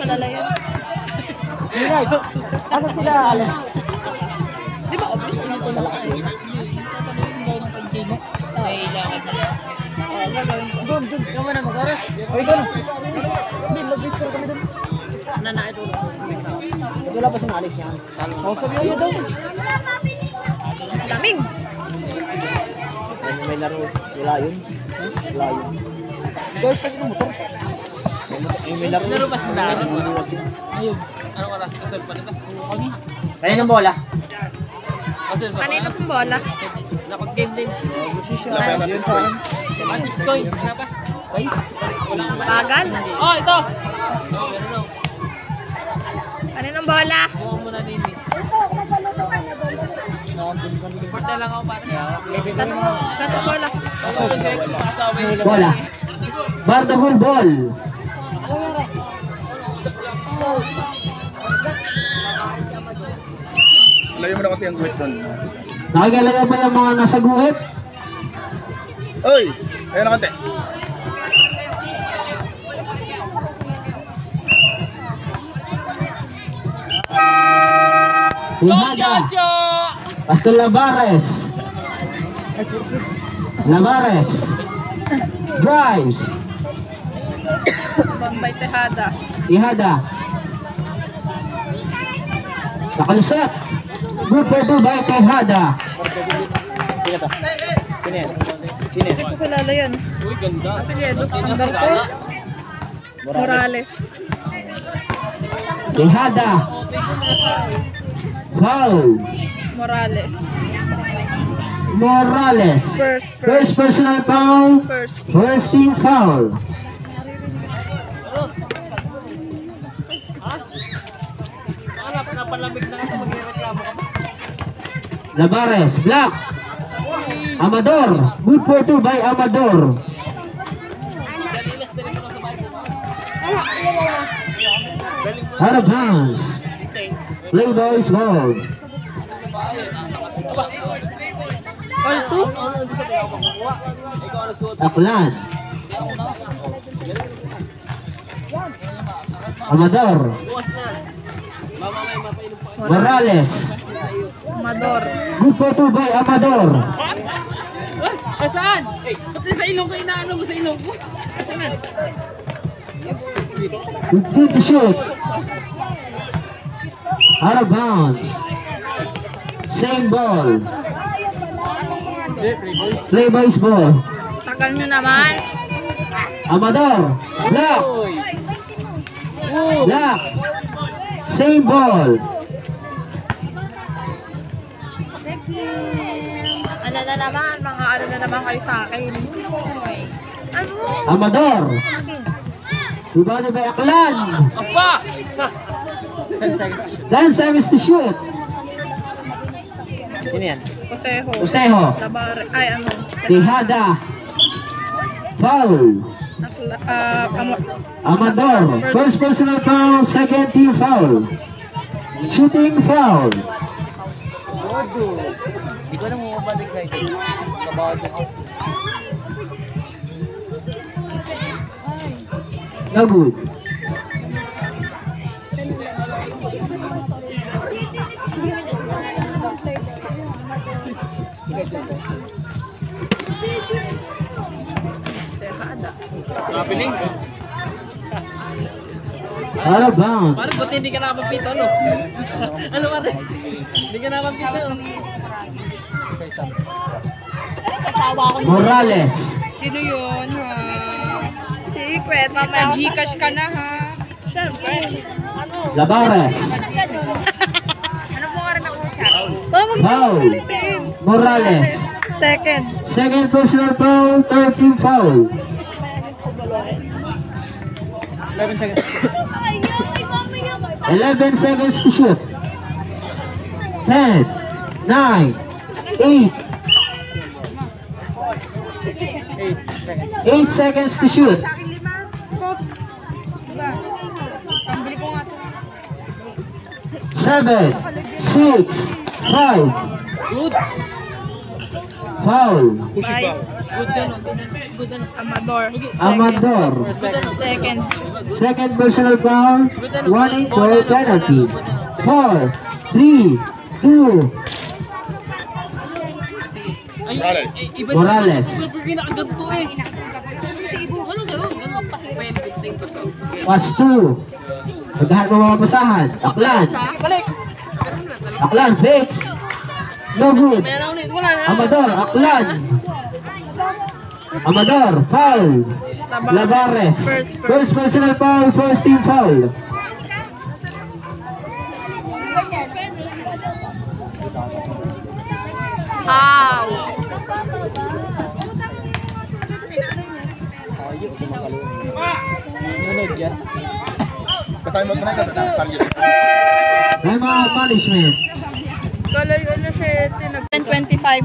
malala yan. Ano sila, Alex? Di ba obvious na ito lang kasi? Kailangan na lang. Doon. Kamu na mag-aras. Oy, doon. Doon, mag-aras kami doon. Nanakit ulo. Wala pa sa Alex yan. Oh, sabi niya daw. Daming! May laro. Wala yun. Guys, kasi ng motor. May laro. Laro pa sa daan. Ayun. Anong oras? Kasal pa nito? Kami. Kaya ng bola. Kasal pa Kanino pong bola? Nakag-game din. Mantis coin. Ano pa? Ay. Bagal? Oh, ito! Meron na. Kaninong bola? Buka mo na din. Support na lang ako para. Kaso bola. Bola. Bardahol ball. Layo mo na konti ang guwit doon. Nakikilala ba yung mga nasa guhit? Oy! Ayun na konti. Jojo! Pastor Lavares. Drives. Bombay Tejada. Ihada. Nakalusot. Good for two by Tejada. Sino to? Sino yan? Hindi ko kilala yan. Uy, ganda. Apelyedo. Number 4. Morales. Tejada. Foul. Morales. First personal foul. First team foul. Napalamig na kasi magreklamo ka ba? Lavares. Block. Amador. Good for two by Amador. Dalilas din mo sa bahay mo. Out of bounds. Play boys ball. All 2? Aklan. Amador. Bukas na. Mamamay mapainom pa. Morales. Amador. Good for two by Amador. Saan? Pati sa ilong ko, inaano mo sa ilong ko. Saan na? Good to shoot. Out of bounds. Same ball. Play boys ball. Tagal nyo naman. Amador. Block. Block. Same ball. Ano na naman? Mga ano na naman kayo sa akin. Ano? Amador. Rebounded by Aklan. Apa! 10 seconds to shoot. Sino yan? Joseho. Tabare. Ay, ano? Tejada. Foul. Amador. First personal foul. Second team foul. Shooting foul. Hindi ko na mabalik sa ito. Kabawad ako. No good. Nabiling. Out of bounds. Parang buti hindi ka nakapapito, ano? Ano pare? Hindi ka nakapapito. Morales. Sino yun, ha? Secret. Mamaya Gcash ka na, ha? Siyempre. Ano? Lavares. Ano po nga rin ako chat? Foul. Morales. Second. Second personal foul. Third team foul. 11 seconds. 11 seconds to shoot. 10, 9, 8. 8 seconds to shoot. Pambili ko nga to. 7, 6, 5. Good. Foul. Pushi pa. Good ano. Good ano. Amador. Amador. Second. Second personal foul. 1 goal penalty. 4, 3, 2, Ay, Morales. Iba Morales. Kinakaganto eh. Ano gano'n? Pwede ko to. Pass 2. Pagdahan mo mga pasahan. Aklan. Balik! Aklan, fakes. No good. May ano ulit, wala na. Amador, Aklan. Amador, foul. Lavares. First personal foul, first team foul. Ow! Nanood yan. Patay mo tayo ka target. May mga punishment. Kaloy ano siya 10-25.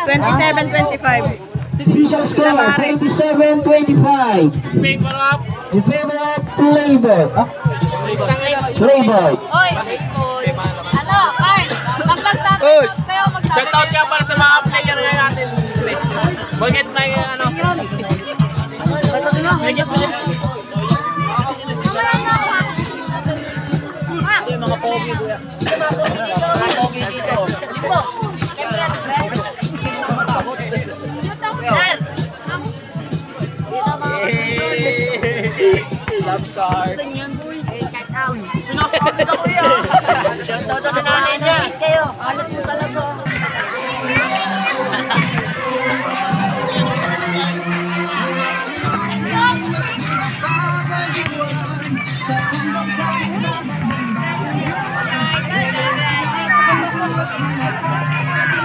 27-25. Official score, 27-25. In favor of Playboy. Playboy. Oy! Ano? Carl! Magdagdag Oy! kayo magsabi. Shout out nga para sa mga player nga natin. Bakit na yung ano? Bakit na yung mga pogi kuya. Mga pogi dito. Love star. Pinasakot na kuya. Shout out sa nanay niya. Kayo. Alat mo talaga.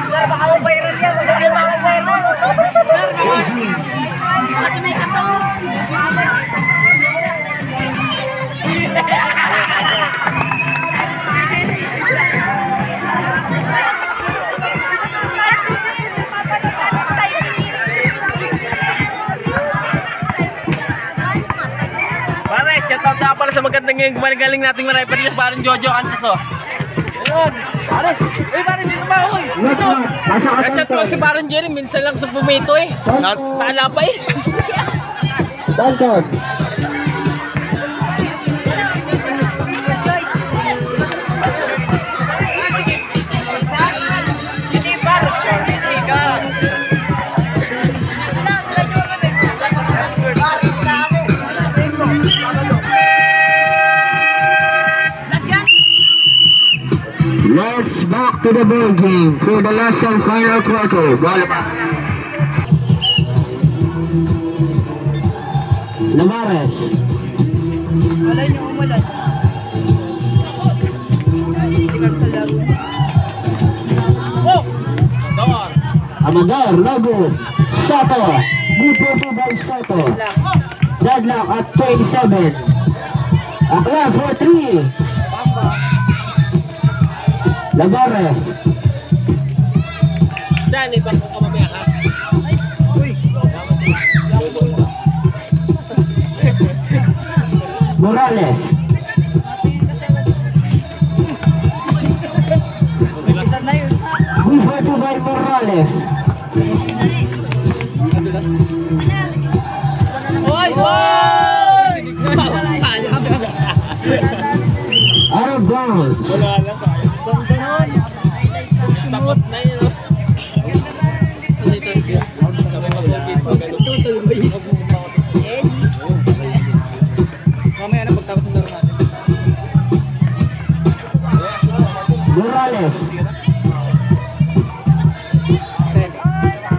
Sir, baka mo viral yan. Magiging baka viral. Kasi may kato. Pare, shoutout na pala sa magandang ngayon gumaling nating maripad yung parang Jojo Antes oh. Ayun, pare, pare dito ba ako eh? Next Dito. one. Nasa Kasi katanto. tuwag si parang Jerry, minsan lang sa pumito eh. Sa alapay. Danton. Let's back to the ball game for the last and final quarter. Lavares. Wala niyo umulan. Amador, Lobo, Soto. Good for two by Soto. Deadlock at 27. Aklan for 3. Lavares. Saan ibang kung kamamaya ka? Morales. Good for two by Morales. Hoy! Hoy! Sayang. Out of bounds. Wala lang tayo. Takot na yun. Ano ito? Sabi ko mag-gate pa. Tutuloy. Mamaya na pagtapos ng laro natin. Morales.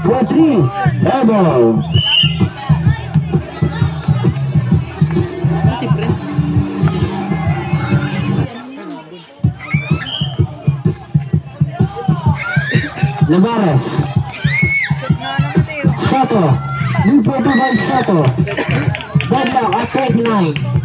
For 3. Double. Lavares. Soto. Good for two by Soto. Deadlock at 29.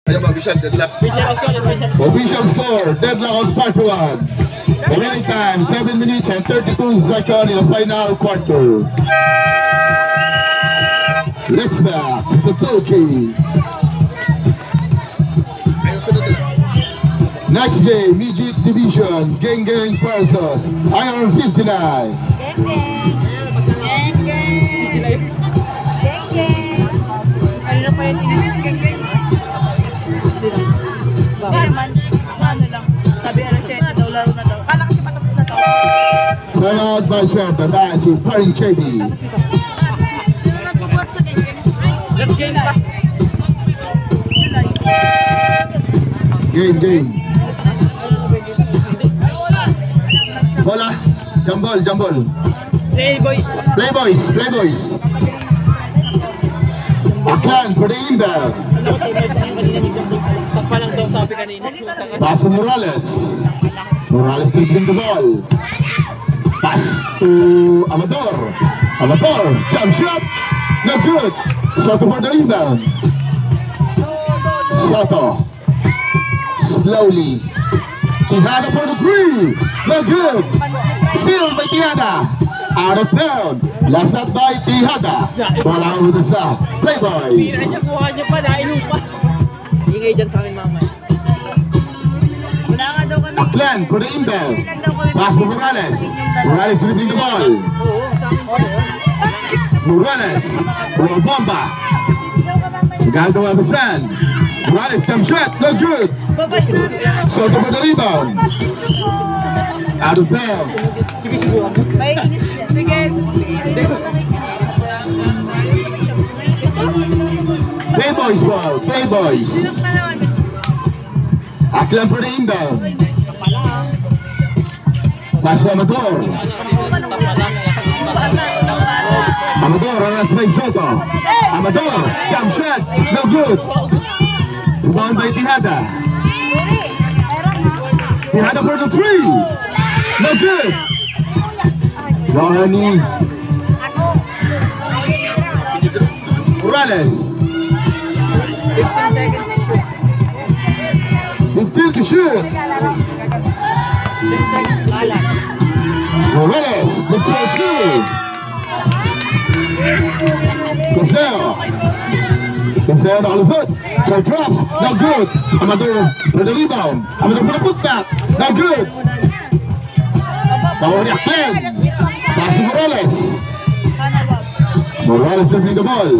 Ayan ba, Bishop, deadlock. Official score, deadlock on part 1. Remaining time, 7 minutes and 32 seconds in the final quarter. Let's back to the Toki. Ayun, sunod din. Next game, Midget Division, Gang Gang versus Iron 59. Ano pa yun? Geng-geng. Ano lang. Sabi ano siya, daw laro na daw. Kala kasi patapos na daw. Followed by Shanta, that's in Faring Chevy. Sino nagbubuhat sa geng-geng? Last game pa. Game. Bola, jambol. Play boys. Play boys. Aklan for the inbound. Takpa lang daw sabi kanina. Pass to Morales. Morales dribbling the ball. Pass to Amador, jump shot. No good. Soto for the rebound. Soto. Slowly. Tihada for the 3. No good. Still by Tihada. Out of town. Last shot by Tihada. Ball out with the side. Play boys. Pira niya, kuha niya pa, nainom pa. Ingay dyan sa akin mamaya. Wala nga daw kami. Aklan for the inbound. Lang daw kami. Pass to Morales. Morales dribbling the ball. Oo, sa akin. Morales. Ball bomba. Galdo Abasan. Morales jump shot. No good. Soto for the rebound. Out of bounds. Sige, siguro. Sige. Play boys ball. Play boys. Aklan for the inbound. Pass to Amador. Amador on by Soto. Amador jump shot. No good. Rebound by Tihada. Tihada for the 3. No good. Ronnie. Morales. 15 to shoot. Morales. The 2. Caseo nakalusot. So drops. No good. Amador for the rebound. Amador for the putback. No good. Power Aklan. Pass to Morales. Morales lifting the ball.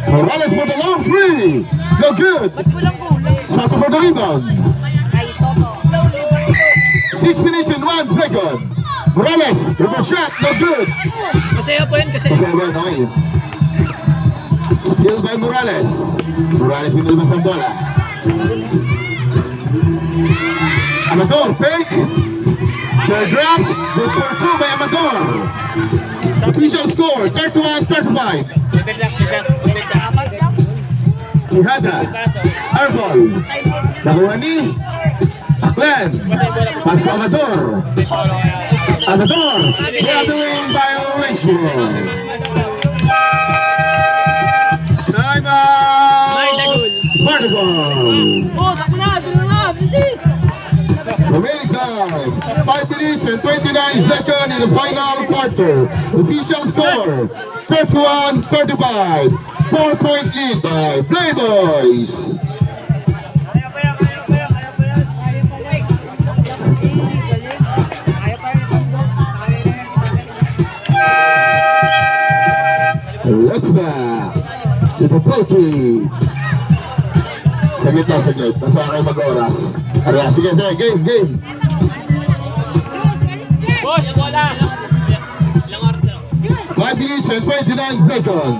Morales for the long 3. No good. Soto for the rebound. 6 minutes and 1 second. Morales, reverse shot, no good. Masaya po yun kasi. Masaya ba? Okay. Still by Morales. Morales inilabas ang bola. Amador, fake. Third drops. Good for 2 by Amador. Official score, 31-35. Tihada. Arbol. Nakuha ni Aklan. Pass to Amador. Amador. Gathering violation. Time out. Vertical. Remaining time, 5 minutes and 29 seconds in the final quarter. Official score, 31-35. 4-point lead by Playboys. Let's back to the Pokey. Saglit. Nasa kayo mag-oras. Arya, sige, game. Boss, bola. 5 minutes and 29 seconds.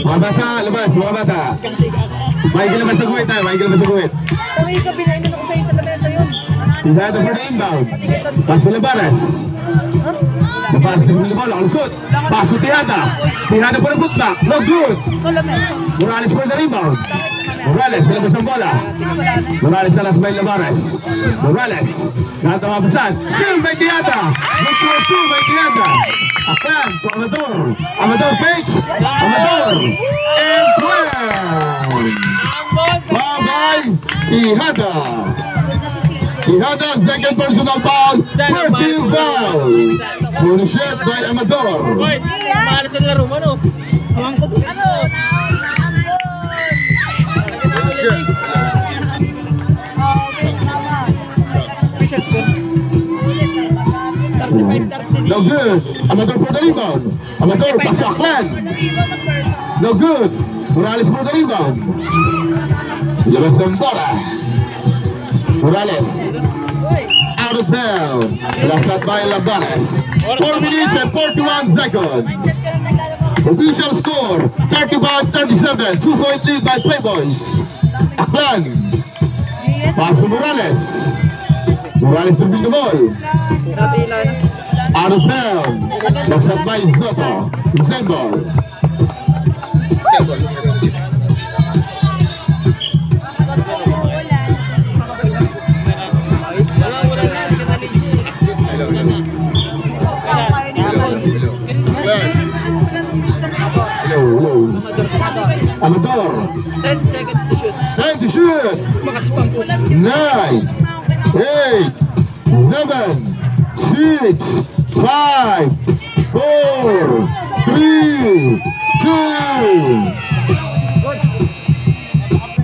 Mga bata, labas, mga bata. Michael labas sa guwit. Tawag ka, binainan ako sa'yo sa lamesa yun. Tihada for the inbound. Pass to Labares. Labares sa gulit bola, kalusot. Pass to Tihada. Tihada for the putback, no good. Morales for the rebound. Morales, labas ang bola. Morales alas by Labares. Morales, gata mapasan. Still by Tihada. Look for 2 by Tihada. Aklan to Amador. Amador fakes. Amador. And 12. Bye-bye Tihada. Tihada, second personal foul. First team foul. Bullshit by Amador. Hoy, malas ang laro mo, no? No good. Amador for the rebound. Amador, pass to Aklan. No good. Morales for the rebound. Labas ng bola. Morales. Out of bounds. Last shot by Labares. 4 minutes and 41 seconds. Official score 35-37. 2-point lead by Playboys. Aklan. Pass to Morales. Morales to the ball. Out of bounds. Last shot by Zoto. Zembol. Hello. Amador. 10 seconds to shoot. Time to shoot. 9, 8, 7, 6, 5, 4, 3, 2.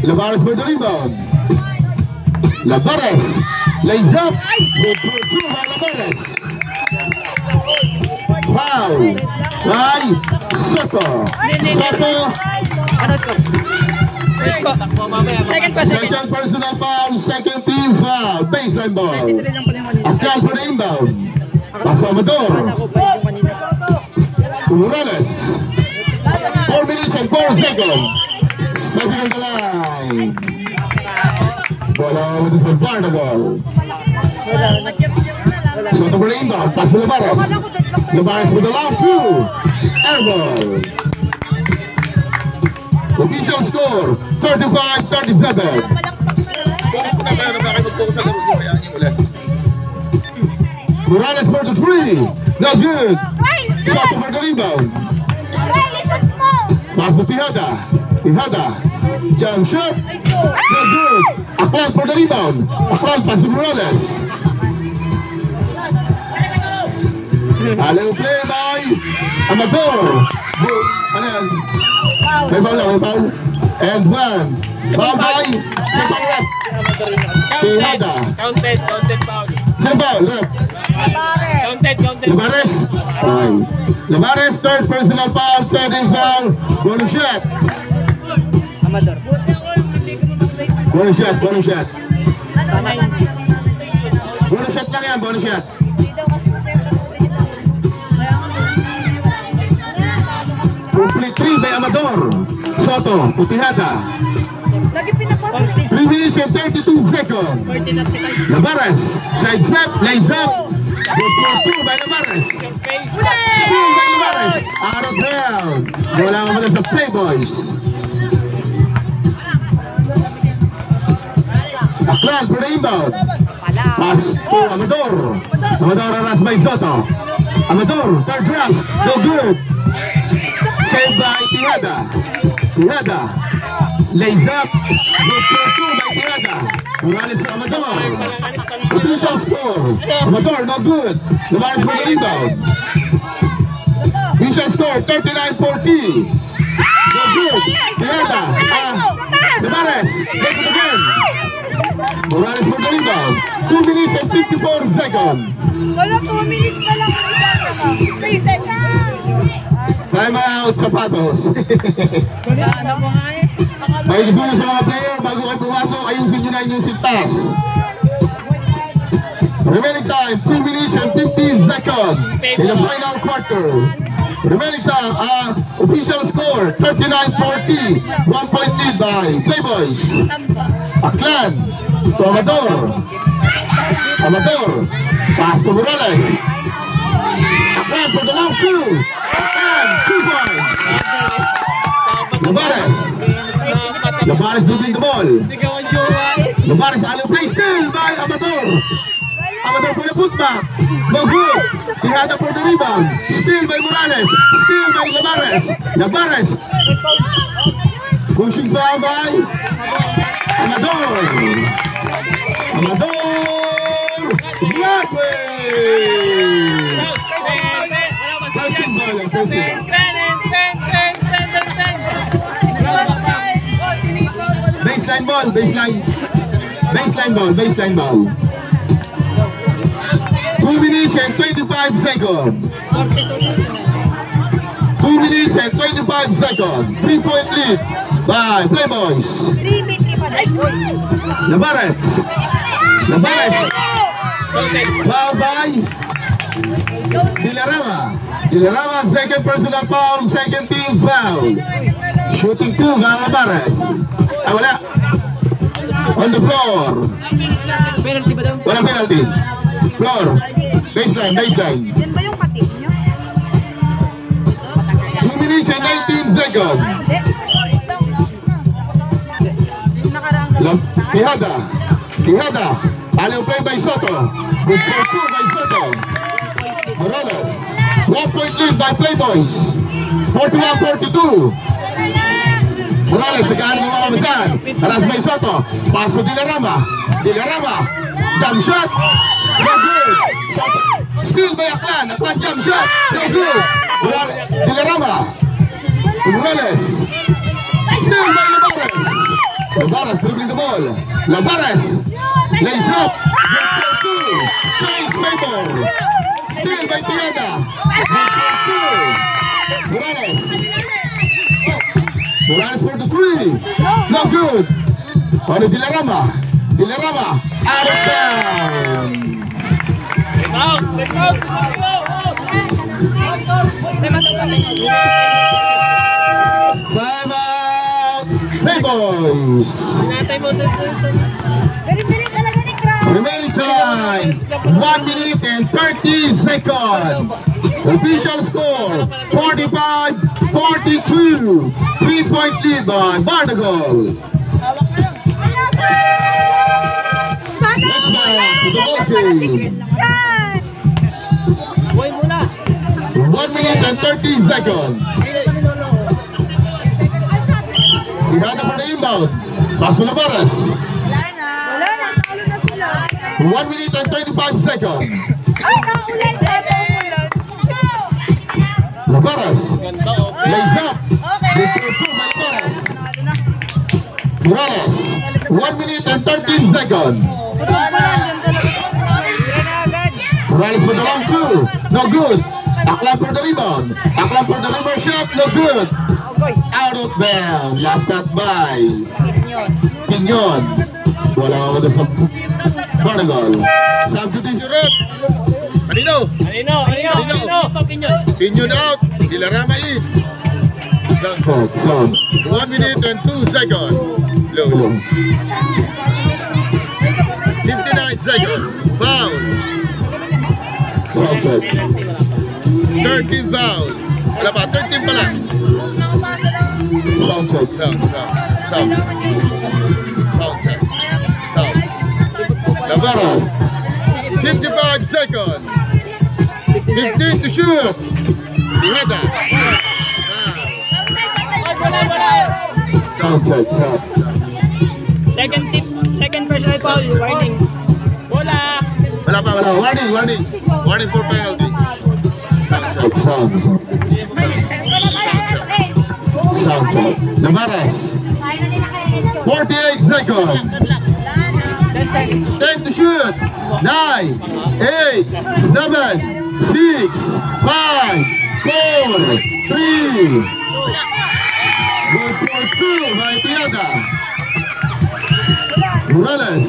Labares for the rebound. Labares lays up. Two by Labares. Foul by Soto. Second Second personal foul, second team foul, baseline ball. Aklan for the inbound. Pass Amador. Morales. 4 minutes and 4 seconds. Stepping on the line. Bola with this one, Barnacle. Soto for the inbound. Pass to Labares. Labares with the long two. Airball. Official score 35-37. Focus po na kayo na bakit mag-focus sa laro nyo. Hayaan niyo ulit. Morales for the three. No good. Soto for the rebound. Pass to Tihada. Tihada. Jump shot. No good. Aklan for the rebound. Aklan pass to Morales. Hello play by Amador. Ano yan? May foul lang, may foul. And one. Foul by Sempal rep. Tihada. Counted foul. Sempal rep. Counted. Labares. Okay. Labares, third personal foul, third foul. Bonus shot. Bonus shot. Bonus shot lang yan, bonus shot. Complete 3 by Amador. Soto, Tihada. 3 minutes and 32 seconds. Labares, side step, lays up. Good for 2 by Labares. Steal by Labares. Out of bounds. Wala ka muna sa Playboys. Aklan for the inbound. Pass to Amador. Amador aras by Soto. Amador, third drop. No good. Saved by Tihada. Tihada lays up. Good for 2 by Tihada. Morales to Amador. Official score. Amador, no good. Labares for the rebound. Official score, 39-40. No good. Tihada. Labares. Take it again. Morales for the rebound. 2 minutes and 54 seconds. Wala, 2 minutes na lang. 3 seconds. Time out, sapatos. Ano mo nga eh? May gusto nyo sa mga player, bago kayo pumasok, ayusin nyo na inyong sintas. Remaining time, 2 minutes and 15 seconds in the final quarter. Remaining time, official score, 39-40. 1 point lead by Playboys. Aklan to Amador. Amador, pass to Morales. Aklan for the long two. Aklan, 2 points. Labares. Labares dribbling the ball. Labares alley play still by Amador. Amador for the putback. No good. Tihada for the rebound. Still by Morales. Still by Labares. Labares. Pushing foul by Amador! Amador! Blackway! First ball, first ball. Baseline ball, baseline. Baseline ball, baseline ball. 2 minutes and 25 seconds. 2 minutes and 25 seconds. 3-point lead by Playboys. 3v3 pa dahil. Navarez. Navarez. Foul by Dilarama. Dilarama, second personal foul, second team foul. Shooting 2, Navarez. Ah, wala. On the floor. Penalty ba daw? Walang penalty. Floor. Baseline, baseline. Yan ba yung katip nyo? 2 minutes and 19 seconds. Hindi. Yung nakaraang Quijada. Quijada. Alley play by Soto. Good play 2 by Soto. Morales. 1-point lead by Playboys. 41-42. Morales, sekarang ng mga kamasan. Aras by Soto. Paso Dilarama. Dilarama. Jump shot. No good. Soto. Still by Aklan. Aklan jump shot. No good. Morales. Dilarama. Morales. Still by Labares. Labares dribbling the ball. Labares. Lays up. Chase Paper. Still by Tiada. Morales. Morales for the 3. No good. On Dilarama. Dilarama. Out of bounds. Time out. Playboys. Dali-dali talaga ni Crown. Remaining time 1 minute and 30 seconds. Official score 45-42. 3-point lead by Barnacle. Sana Let's back to the Yan. ballgame. 1 minute and 30 seconds. Quijada for the inbound. Paso Labares. Wala na. Talo na sila. 1 minute and 35 seconds. Ay, naulan. Labares. Lays up. Good play 2 by Labares. Morales. 1 minute and 13 seconds. Morales for the long 2. No good. Aklan for the rebound. Aklan for the rebound shot. No good. Out of bounds. Last shot by Pinyon. Wala ako doon sa Barnacle. Substitution rep. Kanino? Pinyon out. Dilarama in. Zone. 1 minute and 2 seconds. Low. 59 seconds. Foul. Sound check. 13 foul. Wala pa, 13 pa lang. Sound check. Sound check. Sound. Navarez. 55 seconds. 15 to shoot. Quijada. Sound check. Sound. Second personal foul, warning. Bola. Wala pa. Warning. Warning for penalty. Sound check. Sound. Sound check. Navarez. 48 seconds. 10 to shoot. 9, 8, 7, 6, 5, 4, 3. Good for 2 by Tiada. Morales.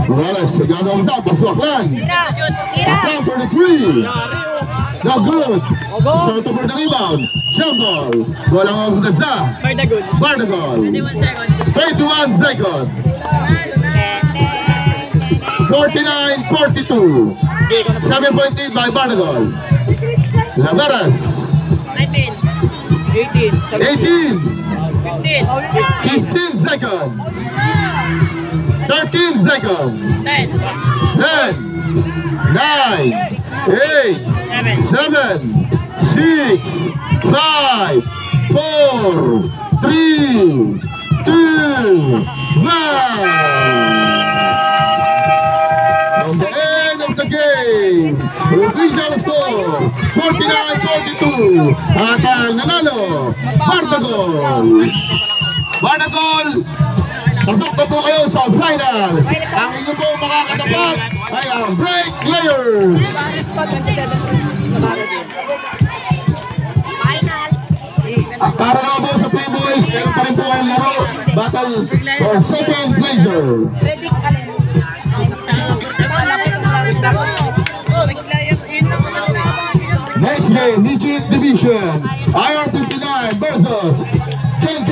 Morales, segala down, pasok lang. Aklan for the 3. No good. Soto for the rebound. Jump ball. Walang magdasa. Barnacle. 21 seconds. 49-42. 7-point lead by Barnacle. Labares. 18. 15 seconds. 13 seconds. 10, 9, 8, 7, 6, 5, 4, 3, On the end of the game, official score, 49-42. At ang nanalo, Bartagol. Bartagol, pasok na po kayo sa finals. Ang inyong po makakatapat ay ang Break Players. Para naman po sa Playboys, meron pa rin po kayong laro, battle for second pleasure. Next game, Midget Division, IR59 versus KK